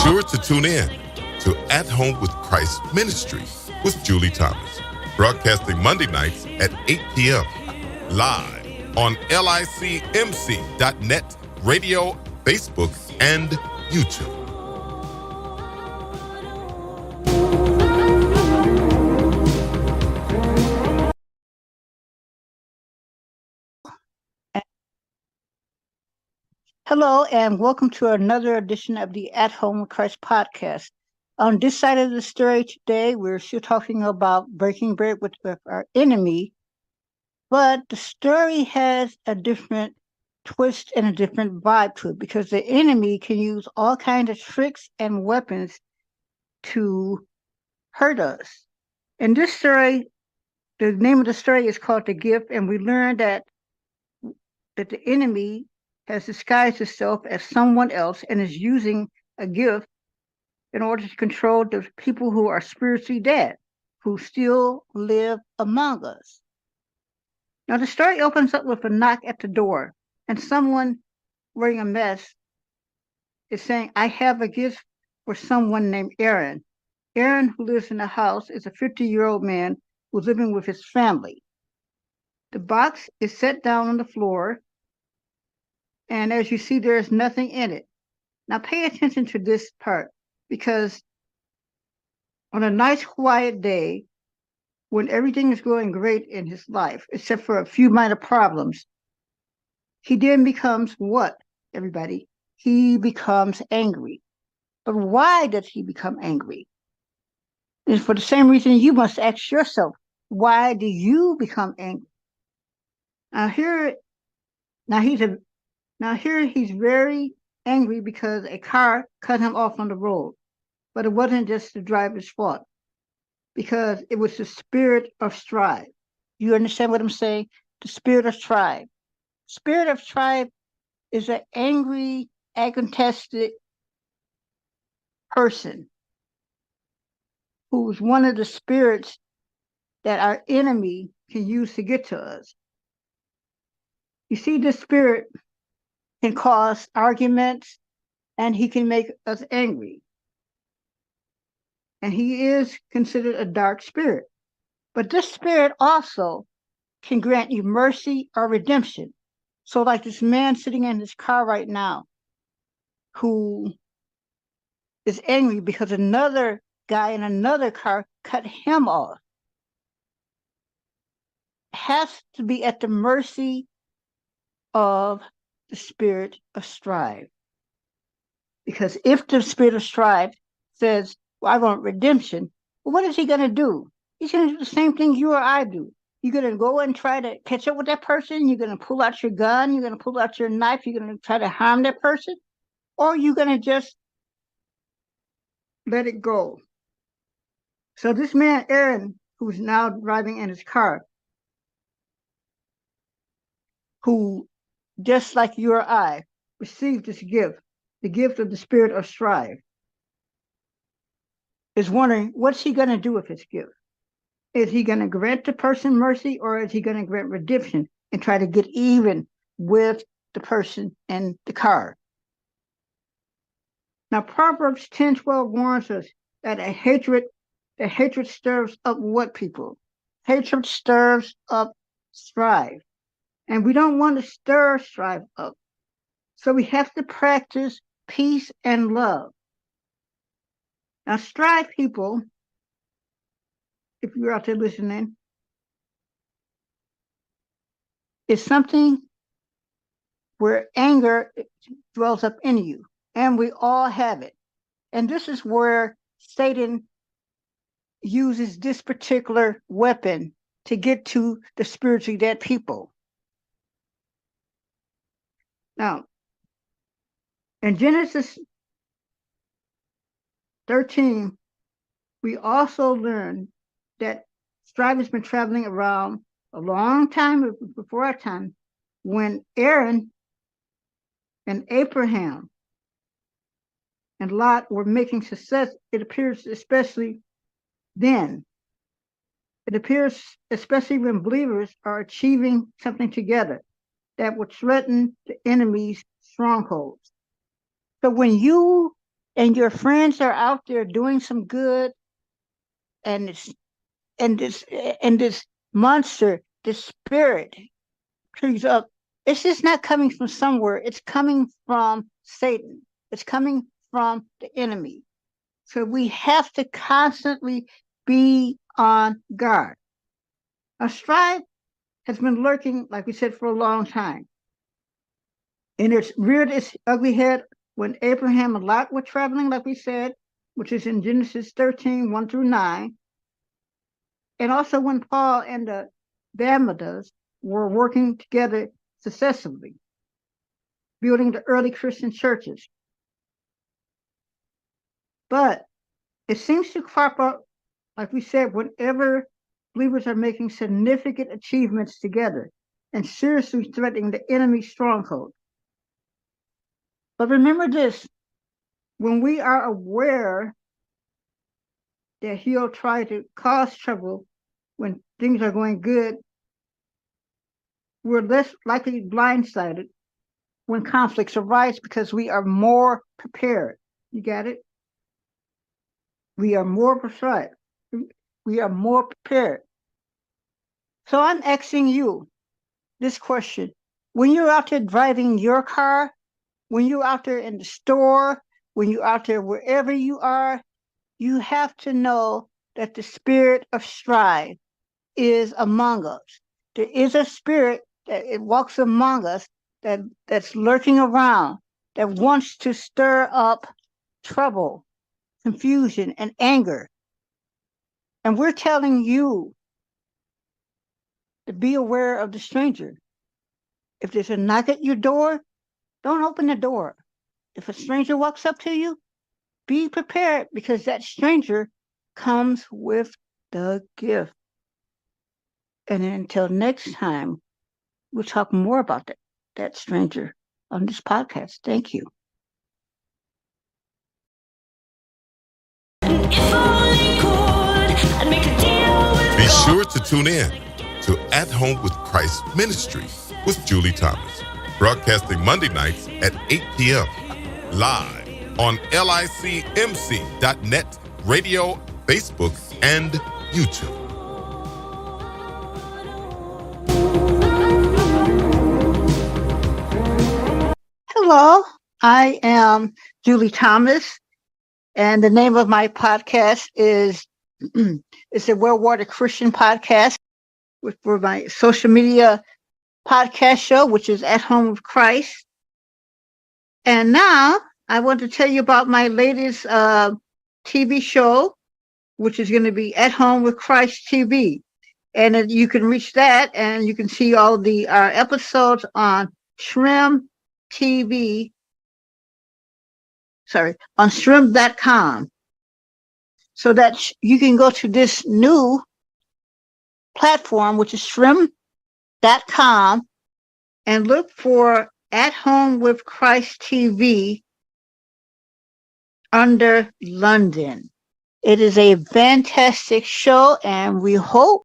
sure to tune in to At Home with Christ Ministry with Julie Thomas, broadcasting Monday nights at 8 p.m. live on licmc.net, radio, Facebook, and YouTube. Hello, and welcome to another edition of the At Home with Christ podcast. On this side of the story today, we're still talking about breaking bread with our enemy, but the story has a different twist and a different vibe to it because the enemy can use all kinds of tricks and weapons to hurt us. In this story, the name of the story is called The Gift, and we learn that the enemy has disguised itself as someone else and is using a gift in order to control the people who are spiritually dead, who still live among us. Now, the story opens up with a knock at the door, and someone wearing a mask is saying, "I have a gift for someone named Aaron." Aaron, who lives in the house, is a 50-year-old man who's living with his family. The box is set down on the floor, and as you see, there is nothing in it. Now pay attention to this part, because on a nice quiet day, when everything is going great in his life, except for a few minor problems, he then becomes what, everybody? He becomes angry. But why does he become angry? And for the same reason you must ask yourself, why do you become angry? Now here he's very angry because a car cut him off on the road. But it wasn't just the driver's fault, because it was the spirit of strife. You understand what I'm saying? The spirit of strife. Spirit of strife is an angry, agonistic person who's one of the spirits that our enemy can use to get to us. You see, this spirit can cause arguments, and he can make us angry. And he is considered a dark spirit. But this spirit also can grant you mercy or redemption. So like this man sitting in his car right now who is angry because another guy in another car cut him off, has to be at the mercy of the spirit of strife. Because if the spirit of strife says, "Well, I want redemption," well, what is he going to do? He's going to do the same thing you or I do. You're going to go and try to catch up with that person. You're going to pull out your gun. You're going to pull out your knife. You're going to try to harm that person. Or you're going to just let it go. So this man, Aaron, who's now driving in his car, who, just like you or I, received this gift, the gift of the spirit of strife, is wondering, what's he going to do with his gift? Is he going to grant the person mercy, or is he going to grant redemption and try to get even with the person in the car? Now, Proverbs 10:12 warns us that hatred stirs up what, people? Hatred stirs up strife. And we don't want to stir strife up. So we have to practice peace and love. Now, strife, people, if you're out there listening, is something where anger dwells up in you, and we all have it. And this is where Satan uses this particular weapon to get to the spiritually dead people. Now, in Genesis 13, we also learn that strife has been traveling around a long time before our time, when Aaron and Abraham and Lot were making success. It appears, especially then, it appears especially when believers are achieving something together that would threaten the enemy's strongholds. So when you and your friends are out there doing some good, and this monster, this spirit creeps up, it's just not coming from somewhere. It's coming from Satan. It's coming from the enemy. So we have to constantly be on guard. A strife has been lurking, like we said, for a long time. And it's reared its ugly head when Abraham and Lot were traveling, like we said, which is in Genesis 13, 1 through 9. And also when Paul and the Damodars were working together successfully, building the early Christian churches. But it seems to crop up, like we said, whenever believers are making significant achievements together and seriously threatening the enemy's stronghold. But remember this, when we are aware that he'll try to cause trouble when things are going good, we're less likely blindsided when conflicts arise because we are more prepared. You got it? We are more prepared. We are more prepared. So I'm asking you this question. When you're out there driving your car, when you're out there in the store, when you're out there wherever you are, you have to know that the spirit of strife is among us. There is a spirit that it walks among us that's lurking around, that wants to stir up trouble, confusion, and anger. And we're telling you to be aware of the stranger. If there's a knock at your door, don't open the door. If a stranger walks up to you, be prepared, because that stranger comes with the gift. And until next time, we'll talk more about that stranger on this podcast. Thank you. Be sure to tune in to At Home with Christ Ministry with Julie Thomas, broadcasting Monday nights at 8 p.m. live on licmc.net, radio, Facebook, and YouTube. Hello, I am Julie Thomas, and the name of my podcast is it's a Well-Watered Christian podcast for my social media podcast show, which is At Home with Christ. And now I want to tell you about my latest TV show, which is going to be At Home with Christ TV. And you can reach that, and you can see all the episodes on Shrimp TV, on shrimp.com. So that you can go to this new platform, which is shrimp.com, and look for At Home with Christ TV under London. It is a fantastic show, and we hope